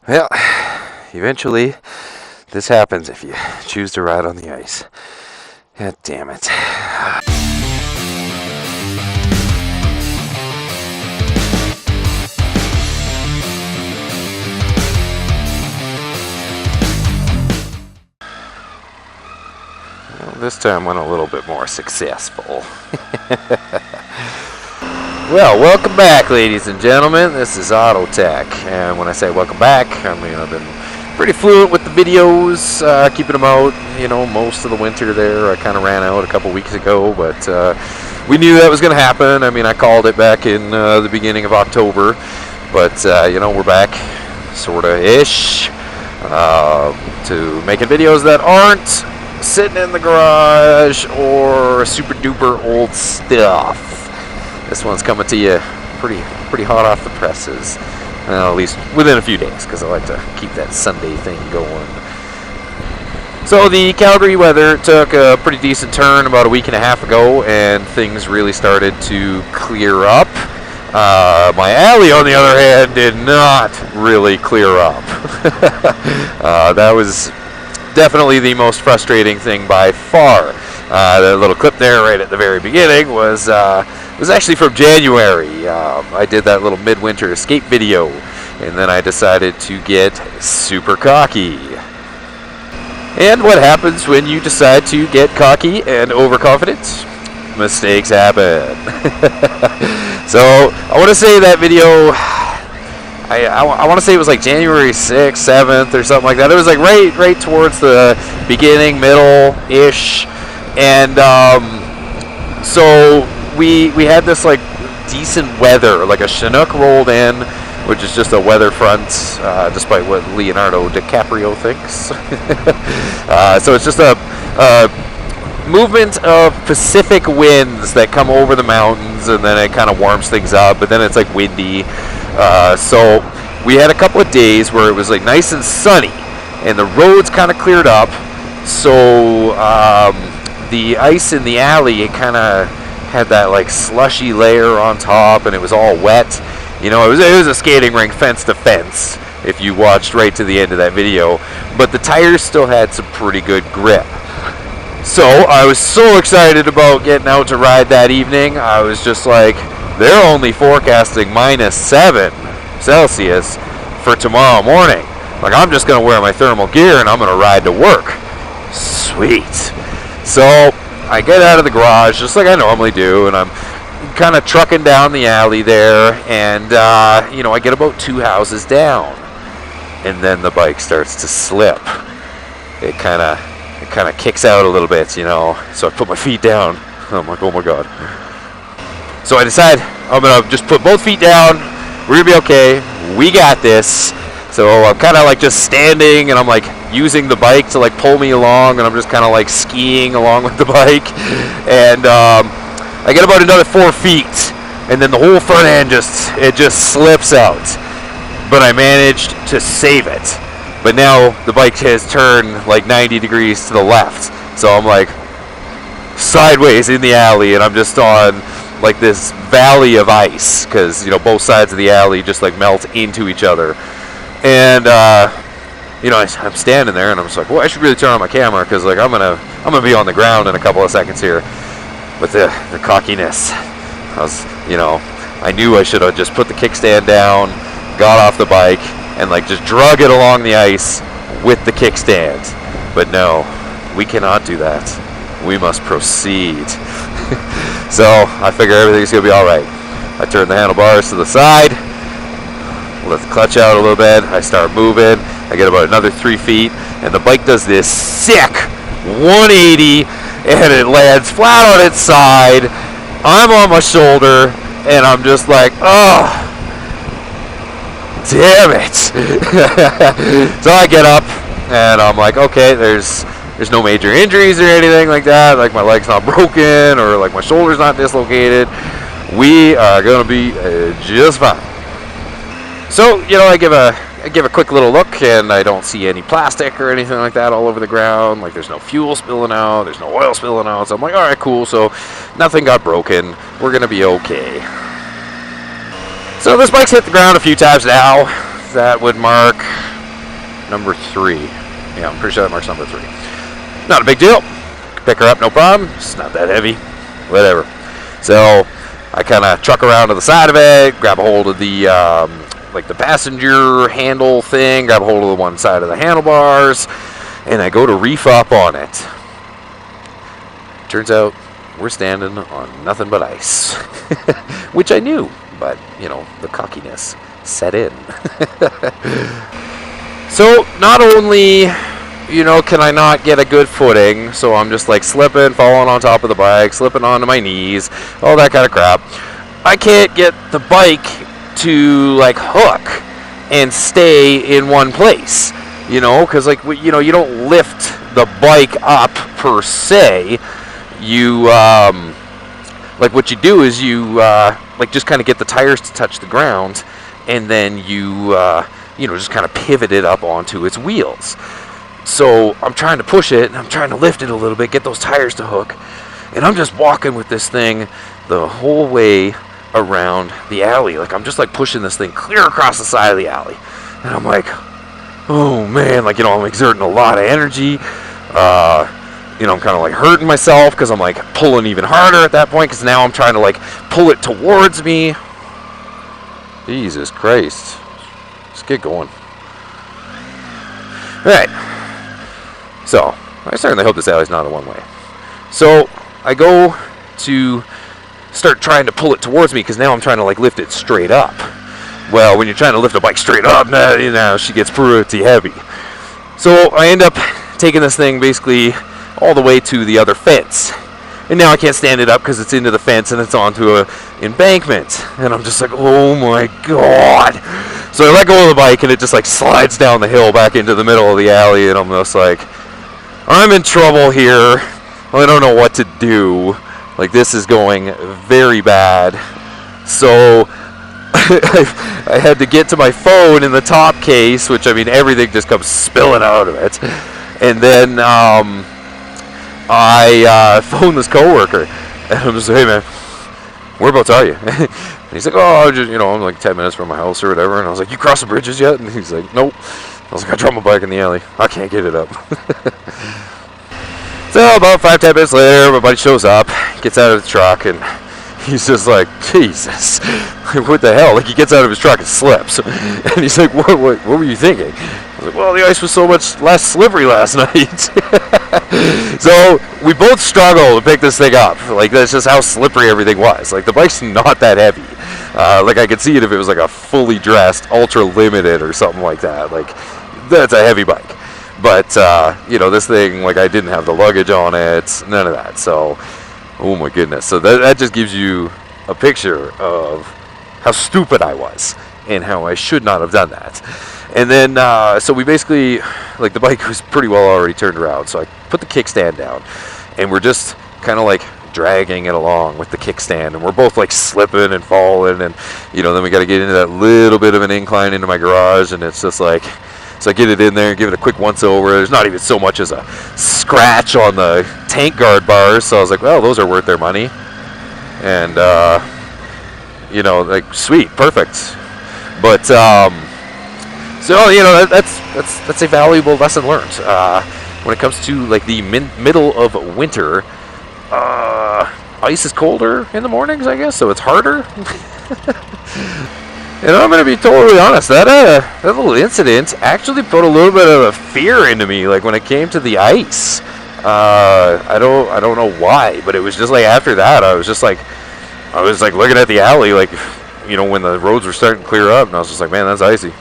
Well, eventually this happens if you choose to ride on the ice. God damn it. Well, this time went a little bit more successful. Well, welcome back, ladies and gentlemen. This is Autotech, and when I say welcome back, I mean I've been pretty fluent with the videos, keeping them out, most of the winter there. I kind of ran out a couple weeks ago, but we knew that was going to happen. I mean, I called it back in the beginning of October, but, we're back, sort of ish, to making videos that aren't sitting in the garage or super duper old stuff. This one's coming to you pretty hot off the presses, at least within a few days, because I like to keep that Sunday thing going. So the Calgary weather took a pretty decent turn about a week and a half ago, and things really started to clear up. My alley, on the other hand, did not really clear up. That was definitely the most frustrating thing by far. The little clip there right at the very beginning was actually from January. I did that little midwinter escape video, and then I decided to get super cocky. And what happens when you decide to get cocky and overconfident? Mistakes happen. So I want to say that video, I want to say it was like January 6th, 7th or something like that. It was like right towards the beginning, middle-ish. And so we had this like decent weather, like a Chinook rolled in, which is just a weather front, despite what Leonardo DiCaprio thinks. So it's just a movement of Pacific winds that come over the mountains, and then it kind of warms things up, but then it's like windy. So we had a couple of days where it was like nice and sunny, and the roads kind of cleared up. So the ice in the alley, it kind of had that like slushy layer on top, and it was all wet. It was a skating rink fence to fence if you watched right to the end of that video, but the tires still had some pretty good grip. So I was so excited about getting out to ride that evening. I was just like, they're only forecasting -7 Celsius for tomorrow morning. Like, I'm just going to wear my thermal gear and I'm going to ride to work. Sweet. So I get out of the garage just like I normally do, and I'm kind of trucking down the alley there, and I get about 2 houses down, and then the bike starts to slip. It kind of kicks out a little bit, so I put my feet down. I'm like, oh my god. So I decide I'm gonna just put both feet down. We're gonna be okay. We got this. So I'm kind of like just standing, and I'm like using the bike to like pull me along, and I'm just kind of like skiing along with the bike, and I get about another 4 feet, and then the whole front end just slips out. But I managed to save it. But now the bike has turned like 90 degrees to the left, so I'm like sideways in the alley, and I'm just on like this valley of ice, because both sides of the alley just like melt into each other. And I'm standing there, and I'm just like, well, I should really turn on my camera, because like I'm gonna be on the ground in a couple of seconds here. With the cockiness, I knew I should have just put the kickstand down, got off the bike, and like just drug it along the ice with the kickstand. But no, we cannot do that. We must proceed. So I figure everything's gonna be all right. I turn the handlebars to the side, let the clutch out a little bit. I start moving. I get about another 3 feet, and the bike does this sick 180, and it lands flat on its side. I'm on my shoulder, and I'm just like, oh, damn it. So I get up, and I'm like, okay, there's no major injuries or anything like that. Like, my leg's not broken, or like my shoulder's not dislocated. We are gonna be just fine. So, I give a quick little look, and I don't see any plastic or anything like that all over the ground. Like, there's no fuel spilling out, there's no oil spilling out. So I'm like, all right, cool. So nothing got broken. We're gonna be okay. So this bike's hit the ground a few times now. That would mark number 3. Yeah, I'm pretty sure that marks number 3. Not a big deal. Pick her up, no problem. It's not that heavy. Whatever. So I kind of truck around to the side of it, grab a hold of the like the passenger handle thing, grab a hold of the one side of the handlebars, and I go to reef up on it. Turns out we're standing on nothing but ice, which I knew, but you know, the cockiness set in. So not only, you know, can I not get a good footing, so I'm just like slipping, falling on top of the bike, slipping onto my knees, all that kind of crap. I can't get the bike to like hook and stay in one place, you know, because like, you know, you don't lift the bike up per se. You like what you do is you like just kind of get the tires to touch the ground, and then you you know, just kind of pivot it up onto its wheels. So I'm trying to push it, and I'm trying to lift it a little bit, get those tires to hook, and I'm just walking with this thing the whole way around the alley. Like I'm just like pushing this thing clear across the side of the alley, and I'm like, oh man, like, you know, I'm exerting a lot of energy. You know, I'm kind of like hurting myself because I'm like pulling even harder at that point, because now I'm trying to like pull it towards me. Jesus Christ. Just get going. Alright. So, I certainly hope this alley's not a one-way. So, I go to start trying to pull it towards me, because now I'm trying to like lift it straight up. Well, when you're trying to lift a bike straight up, you know, she gets pretty heavy. So, I end up taking this thing basically all the way to the other fence, and now I can't stand it up because it's into the fence and it's onto a embankment, and I'm just like, oh my god. So I let go of the bike, and it just like slides down the hill back into the middle of the alley, and I'm just like, I'm in trouble here. I don't know what to do. Like, this is going very bad. So I had to get to my phone in the top case, which, I mean, everything just comes spilling out of it, and then I phoned this coworker, and I'm just like, hey man, whereabouts are you? And he's like, oh, just, you know, I'm like 10 minutes from my house or whatever. And I was like, you crossed the bridges yet? And he's like, nope. I was like, I dropped my bike in the alley. I can't get it up. So about 5-10 minutes later, my buddy shows up, gets out of the truck, and he's just like, Jesus, what the hell? Like, he gets out of his truck and slips. And he's like, what were you thinking? I was like, well, the ice was so much less slippery last night. So we both struggle to pick this thing up. Like, that's just how slippery everything was. Like, the bike's not that heavy. Like, I could see it if it was like a fully dressed Ultra Limited or something like that. Like, that's a heavy bike. But, you know, this thing, like, I didn't have the luggage on it, none of that. So, oh my goodness. So that just gives you a picture of how stupid I was and how I should not have done that. And then, so we basically, like, the bike was pretty well already turned around. So I put the kickstand down, and we're just kind of like dragging it along with the kickstand, and we're both like slipping and falling, and, you know, then we got to get into that little bit of an incline into my garage, and it's just like, so I get it in there and give it a quick once over. There's not even so much as a scratch on the tank guard bars, so I was like, well, those are worth their money. And, you know, like, sweet, perfect. But, so, you know, that's a valuable lesson learned. When it comes to, like, the middle of winter, ice is colder in the mornings, I guess, so it's harder. And I'm going to be totally honest, that little incident actually put a little bit of a fear into me, like, when it came to the ice. I don't know why, but it was just like after that, I was like looking at the alley, like, you know, when the roads were starting to clear up, and I was just like, man, that's icy.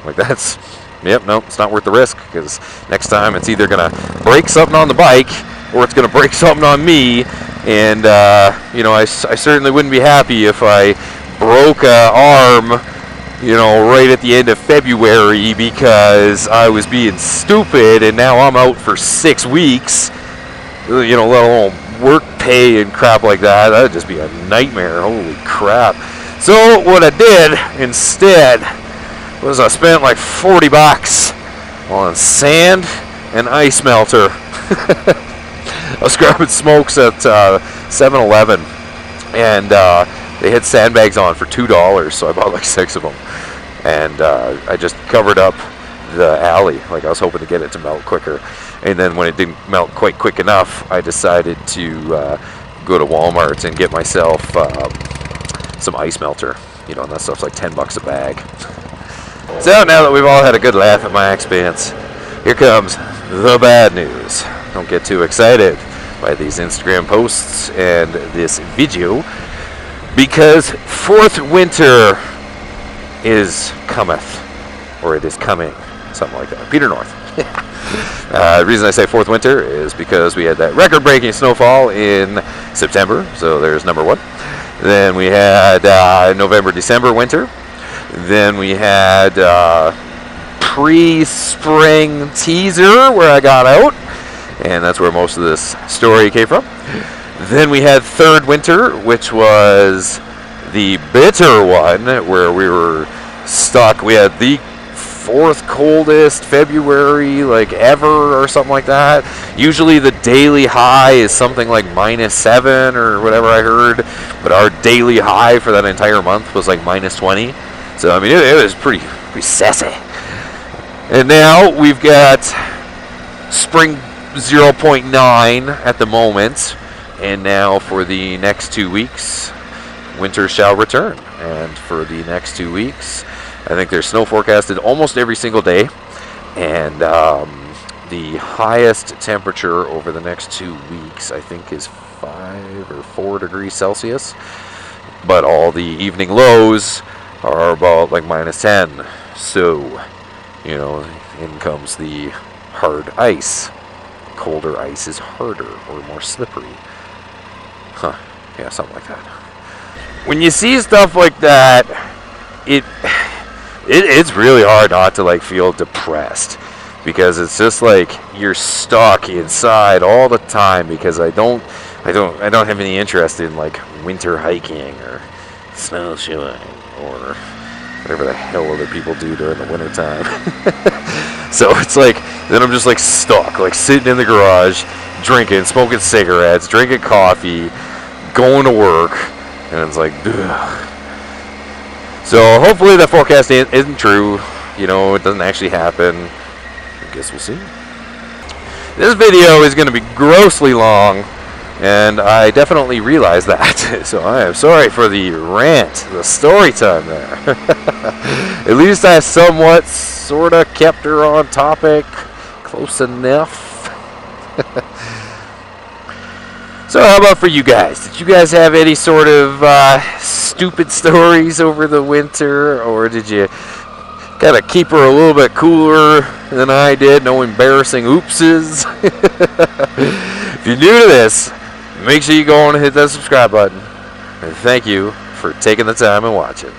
Like, that's, yep, nope, it's not worth the risk, because next time it's either going to break something on the bike, or it's going to break something on me, and, you know, I certainly wouldn't be happy if I broke an arm, you know, right at the end of February because I was being stupid, and now I'm out for 6 weeks, you know, let alone work pay and crap like that. That'd just be a nightmare. Holy crap. So what I did instead was I spent like $40 on sand and ice melter. I was grabbing smokes at 7-Eleven, and they had sandbags on for $2, so I bought like 6 of them. And I just covered up the alley. Like, I was hoping to get it to melt quicker. And then when it didn't melt quite quick enough, I decided to go to Walmart and get myself some ice melter. You know, and that stuff's like $10 a bag. So now that we've all had a good laugh at my expense, here comes the bad news. Don't get too excited by these Instagram posts and this video, because fourth winter is cometh, or it is coming, something like that. Peter North. The reason I say fourth winter is because we had that record-breaking snowfall in September, so there's number one. Then we had November, December winter. Then we had pre-spring teaser where I got out, and that's where most of this story came from. Then we had third winter, which was the bitter one, where we were stuck. We had the fourth coldest February like ever, or something like that. Usually the daily high is something like -7 or whatever I heard, but our daily high for that entire month was like -20. So I mean, it was pretty sassy. And now we've got spring 0.9 at the moment, and now for the next 2 weeks, winter shall return. And for the next 2 weeks, I think there's snow forecasted almost every single day, and the highest temperature over the next 2 weeks, I think, is 5 or 4 degrees Celsius, but all the evening lows are about like -10. So, you know, in comes the hard ice. Colder ice is harder or more slippery. Huh, yeah, something like that. When you see stuff like that, it's really hard not to like feel depressed, because it's just like you're stuck inside all the time, because I don't have any interest in like winter hiking or snowshoeing or whatever the hell other people do during the winter time. So it's like, then I'm just like stuck, like sitting in the garage, drinking, smoking cigarettes, drinking coffee, going to work, and it's like, ugh. So hopefully that forecast isn't true. You know, it doesn't actually happen. I guess we'll see. This video is going to be grossly long, and I definitely realize that. So I am sorry for the rant, the story time there. At least I somewhat, sort of kept her on topic, close enough. So how about for you guys? Did you guys have any sort of stupid stories over the winter, or did you kind of keep her a little bit cooler than I did? No embarrassing oopses. If you're new to this, make sure you go on and hit that subscribe button. And thank you for taking the time and watching.